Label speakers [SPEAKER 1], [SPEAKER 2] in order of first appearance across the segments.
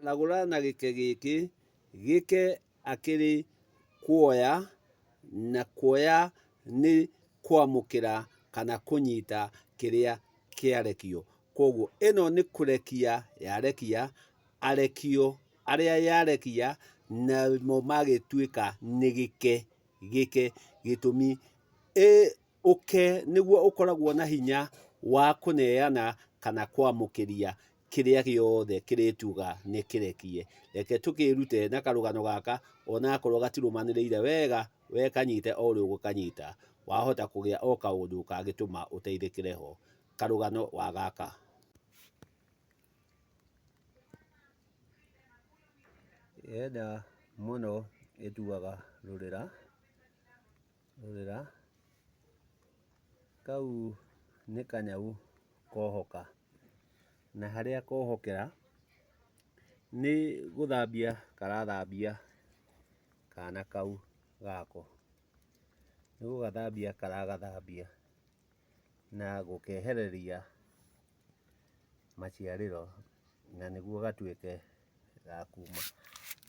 [SPEAKER 1] ragũra na gĩke gĩkĩ, gĩke akĩrĩ kuoya, na kuoya nĩ kwamũkĩra kana kũnyita kĩrĩa kĩarekio. Koguo ĩno nĩ kũrekia yarekia, arekio arĩa yarekia namo magĩtuĩka nĩ gĩke. Gĩke gĩtũmi ũke nĩguo ũkoragwo na hinya wa kũneana kana kwamũkĩria kĩrĩa gĩothe kĩrĩtuga nĩ kĩrekie. Reke tũkĩrute na karũgano gaka, onakorwo gatirũmanĩrĩire wega, we kanyite o ũrĩa ũgũkanyita, wahota kũgĩa o kaũndũ kangĩtũma ũteithĩkĩre ho. Karũgano wa gaka. Yenda mũno ĩtuaga rũrĩra, kau nĩ kanyau kohoka, na harĩa kohokera nĩ gũthambia karathambia kana kau gako, nĩ gũgathambia karagathambia na gũkehereria maciarĩro, na nĩguo gatuĩke ga kuma.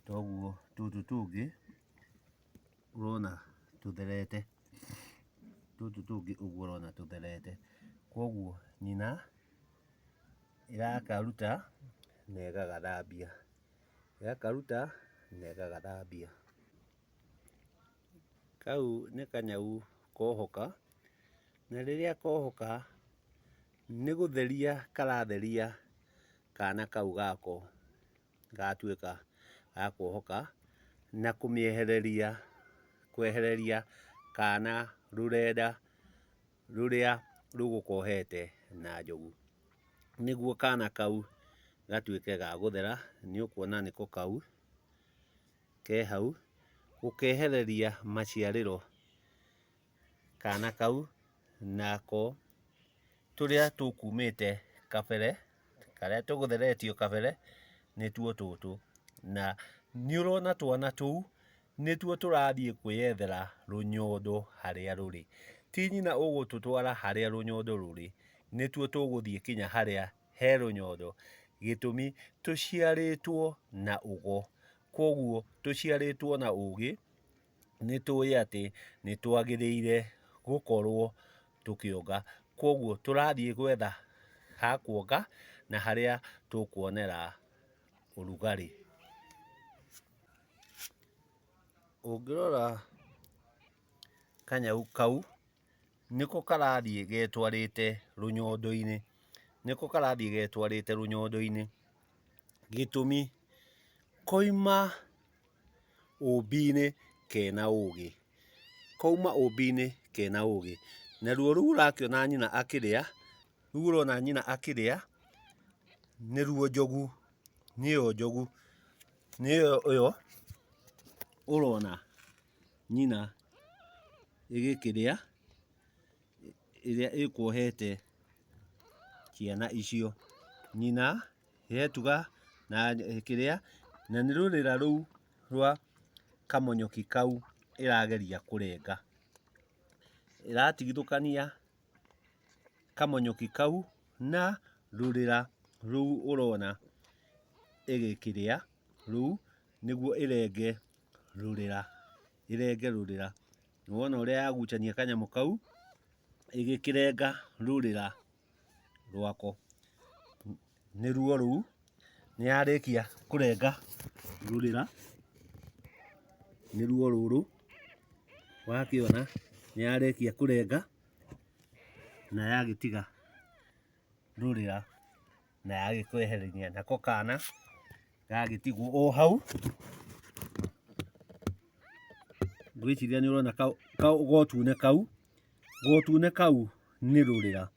[SPEAKER 1] Toguo tũtũ tũngĩ ũrona tũtherete, tũtũ tũngĩ ũguo ũrona tũtherete. Koguo nyina ĩrakaruta na ĩgagathambia, ĩgakaruta na ĩgagathambia. Kau nĩ kanyau kohoka, na rĩrĩa kohoka nĩ gũtheria karatheria kana kau gako gatuĩka ga kuohoka, na kũmĩehereria, kwehereria kana rũrenda rũrĩa rũgũkohete na njogu, nĩguo kana kau gatuĩke ga gũthera. Nĩ ũkuona nĩko kau ke hau, gũkehereria maciarĩro kana kau nako tũrĩa tũkumĩte kabere, karĩa tũgũtheretio kabere nĩtuo tũtũ. Na nĩ ũrona twana tũu nĩtuo tũrathiĩ kwĩyethera rũnyondo harĩa rũrĩ. Ti nyina ũgũtũtwara harĩa rũnyondo rũrĩ, nĩtuo tũgũthiĩ kinya harĩa he rũnyondo, gĩtũmi tũciarĩtwo na ũgo. Koguo tũciarĩtwo na ũgĩ, nĩtũĩ atĩ nĩtwagĩrĩire gũkorwo tũkĩonga. Koguo tũrathiĩ gwetha ha kuonga na harĩa tũkuonera ũrugarĩ. Ũngĩrora kanyau kau nĩko karathiĩ getwarĩte rũnyondo-inĩ, nĩko karathiĩ getwarĩte rũnyondo-inĩ, gĩtũmi koima ũmbi-inĩ kena ũgĩ, kauma ũmbi-inĩ kena ũgĩ. Naruo rũu ũrakĩona nyina akĩrĩa, rũu ũrona nyina akĩrĩa nĩruo njogu, nĩyo njogu, nĩyo ĩyo ũrona nyina ĩgĩkĩrĩa, ĩrĩa ĩkuohete ciana icio. Nyina ĩretuga na ĩkĩrĩa, na nĩ rũrĩra rũu rwa kamonyoki kau ĩrageria kũrenga. Ĩratigithũkania kamonyoki kau na rũrĩra rũu ũrona ĩgĩkĩrĩa, rũu nĩguo ĩrenge rũrĩra, ĩrenge rũrĩra. Nĩwona ũrĩa yagucania kanyamũ kau ĩgĩkĩrenga rũrĩra rwako, nĩruo rũu. Nĩyarĩkia kũrenga rũrĩra, nĩruo rũrũ wakĩona nĩyarĩkia kũrenga na yagĩtiga rũrĩra na yagĩkwehereria nako kana gagĩtigwo o hau. Ngwĩciria nĩũrona gotune kau, gotune kau nĩ rũrĩra,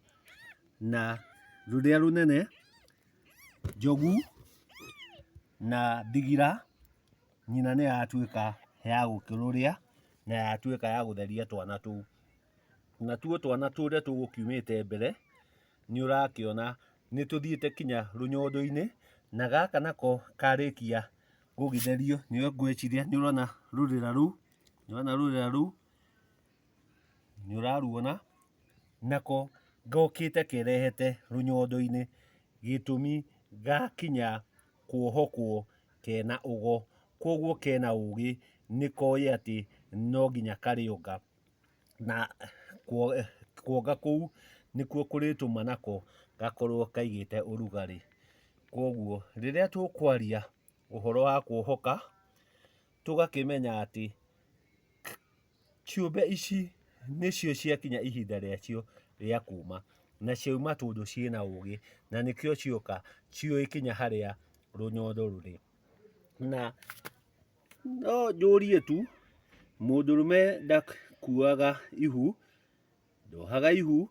[SPEAKER 1] na rũrĩa rũnene njogu na thigira, nyina nĩyatuĩka ya gũkĩrũrĩa na yatuĩka ya gũtheria twana tũu. Natuo twana tũrĩa tũgũkiumĩte mbere nĩũrakĩona nĩtũthiĩte kinya rũnyondo-inĩ, na gaka nako karĩkia gũgĩtherio, nĩyo ngwĩciria nĩũrona rũrĩra rũu, nĩwona rũrĩra rũu, nĩũraruona, nako gokĩte kerehete rũnyondo-inĩ, gĩtũmi gakinya kuohokwo kena ugo, koguo kena ugi nikoĩ atĩ no nginya karĩonga, na kuonga kũu nĩkuo kũrĩtũma nako gakorwo kaigĩte ũrugarĩ. Koguo rĩrĩa tũkwaria ũhoro wa kuohoka, tũgakĩmenya atĩ ciũmbe ici nĩcio ciakinya ihinda rĩacio rĩa kuma, na ciauma tondũ ciĩna ũgĩ, na nĩkĩo cioka ciũĩ kinya harĩa rũnyondo rũrĩ. Na no njũrie tu, mũndũrũme ndakuaga ihu, ndohaga ihu.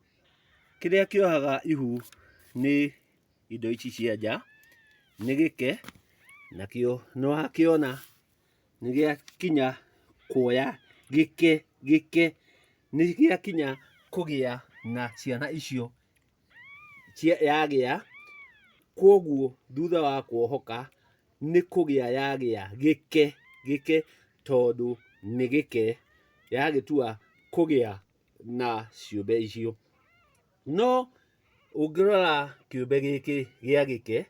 [SPEAKER 1] Kĩrĩa kĩohaga ihu nĩ indo ici cia nja, nĩ gĩke, nakĩo nĩwakĩona nĩgĩakinya kuoya gĩke nĩgĩakinya kũgĩa na ciana icio yagĩa. Koguo thutha wa kuohoka nĩ kũgĩa yagĩa gĩke, tondũ nĩ gĩke yagĩtua kũgĩa na ciũmbe icio. No ũngĩrora kĩũmbe gĩkĩ gĩa gĩke,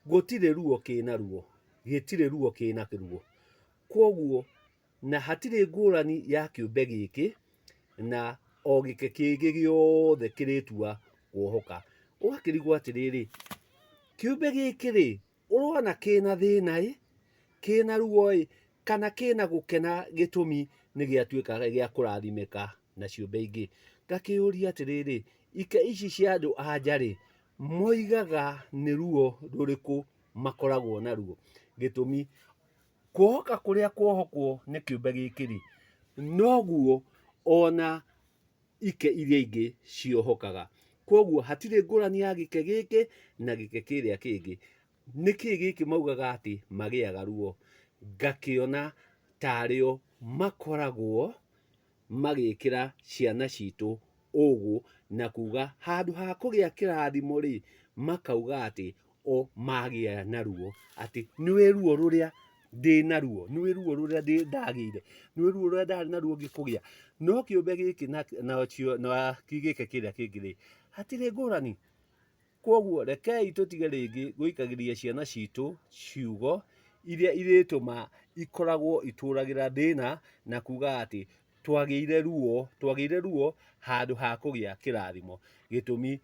[SPEAKER 1] gũtirĩ ruo kĩna ruo, gĩtirĩ ruo kĩna ruo. Koguo na hatirĩ ngũrani ya kĩũmbe gĩkĩ na o gĩke kĩngĩ gĩothe kĩrĩtua kuohoka. Ũgakĩrigwo atĩrĩrĩ, kĩũmbe gĩkĩ rĩ, ũrona kĩna thĩna kĩna ruo kana kĩna gũkena gĩtũmi nĩgĩatuĩka gĩa kũrathimĩka na ciũmbe ingĩ? Ngakĩũria atĩrĩrĩ, ike ici cia andũ anja rĩ, moigaga nĩ ruo rũrĩkũ makoragwo naruo? Gĩtũmi kuohoka kũrĩa kuohokwo nĩ kĩũmbe gĩkĩ rĩ, noguo ona ike iria ingĩ ciohokaga. Koguo hatirĩ ngũrani ya gĩke gĩkĩ na gĩke kĩrĩa kĩngĩ. Nĩkĩĩ gĩkĩ maugaga atĩ magĩaga ruo? Ngakĩona tarĩo makoragwo magĩkĩra ciana citũ ũgũ, na kuga handũ ha kũgĩa kĩrathimo rĩ, makauga atĩ o magĩa na ruo, atĩ nĩwe ruo rũrĩa ndĩna ruo, nĩwe ruo rũrĩa ndagĩire, nĩwe ruo rũrĩa ndarĩ naruo ngĩkũgĩa. No kĩũmbe gĩkĩ na gĩke kĩrĩa kĩngĩ rĩ, hatirĩ ngũrani. Koguo rekei tũtige rĩngĩ gũikagĩria ciana citũ ciugo iria irĩtũma ikoragwo itũragĩra thĩna na kuga atĩ twagĩire ruo handũ ha kũgĩa kĩrathimo. Gĩtũmi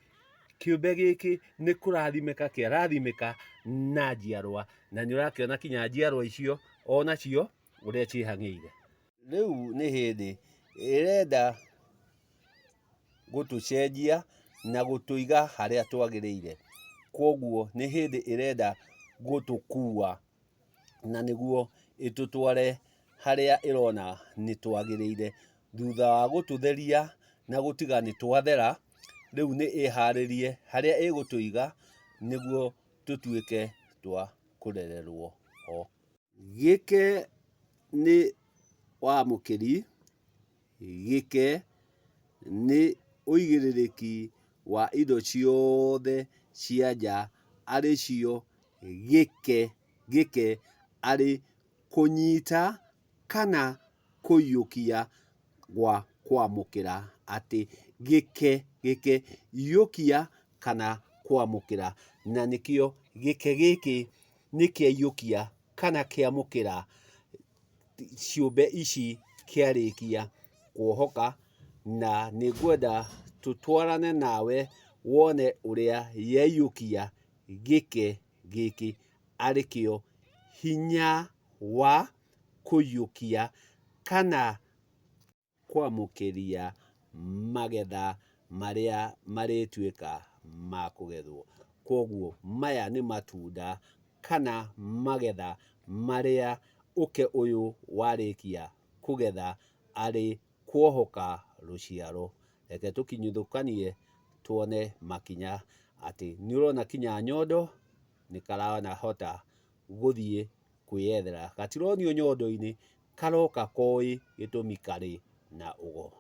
[SPEAKER 1] kĩũmbe gĩkĩ nĩ kũrathimĩka kĩarathimĩka na njiarwa, na nĩũrakĩona kinya njiarwa icio onacio ũrĩa ciĩhang'ĩire. Rĩu nĩ hĩndĩ ĩrenda gũtũcenjia na gũtũiga harĩa twagĩrĩire. Koguo nĩ hĩndĩ ĩrenda gũtũkua na nĩguo ĩtũtware harĩa ĩrona nĩ twagĩrĩire. Thutha wa gũtũtheria na gũtiga nĩ twathera, rĩu nĩ ĩharĩrie harĩa ĩgũtũiga nĩguo tũtuĩke twa kũrererwo ho. Gĩke nĩ wamũkĩri, gĩke nĩ ũigĩrĩrĩki wa indo ciothe cia nja, arĩ cio gĩke arĩ kũnyita kana kũiyũkia gwa kwamũkĩra, atĩ gĩke iyũkia kana kwamũkĩra. Na nĩkĩo gĩke gĩkĩ nĩkĩaiyũkia kana kĩamũkĩra ciũmbe ici kĩarĩkia kuohoka, na nĩngwenda tũtwarane nawe wone ũrĩa yaiyũkia gĩke gĩkĩ, arĩkĩo hinya wa kũiyũkia kana kwamũkĩria magetha marĩa marĩtuĩka ma kũgethwo. Koguo maya nĩ matunda kana magetha marĩa ũke ũyũ warĩkia kũgetha arĩ kuohoka rũciaro. Reke tũkinyũthũkanie tuone makinya, atĩ nĩũrona kinya nyondo nĩkaranahota gũthiĩ kwĩyethera. Gatironio nyondo-inĩ, karoka koĩ gĩtũmi karĩ na ũgo.